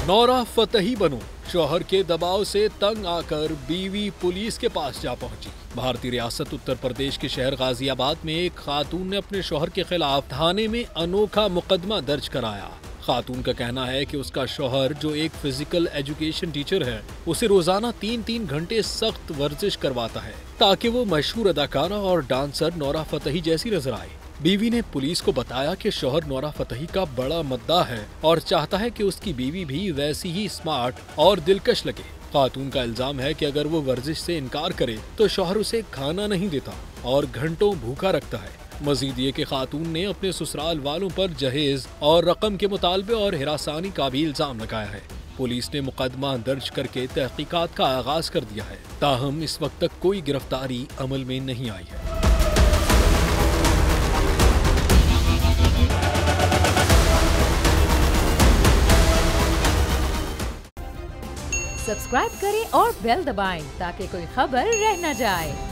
Nora Fatehi बनो, शौहर के दबाव से तंग आकर बीवी पुलिस के पास जा पहुंची। भारतीय रियासत उत्तर प्रदेश के शहर गाजियाबाद में एक खातून ने अपने शौहर के खिलाफ थाने में अनोखा मुकदमा दर्ज कराया। खातून का कहना है कि उसका शौहर, जो एक फिजिकल एजुकेशन टीचर है, उसे रोजाना 3-3 घंटे सख्त वर्जिश करवाता है ताकि वो मशहूर अदाकारा और डांसर नोरा फतेही जैसी नजर आए। बीवी ने पुलिस को बताया कि शौहर नोरा फतेही का बड़ा मद्दाह है और चाहता है कि उसकी बीवी भी वैसी ही स्मार्ट और दिलकश लगे। खातून का इल्जाम है कि अगर वो वर्जिश से इनकार करे तो शौहर उसे खाना नहीं देता और घंटों भूखा रखता है। मजीद ये कि खातून ने अपने ससुराल वालों पर जहेज और रकम के मुतालबे और हिरासानी का भी इल्जाम लगाया है। पुलिस ने मुकदमा दर्ज करके तहकीकात का आगाज कर दिया है। ताहम इस वक्त तक कोई गिरफ्तारी अमल में नहीं आई है। सब्सक्राइब करें और बेल दबाएं ताकि कोई खबर रह न जाए।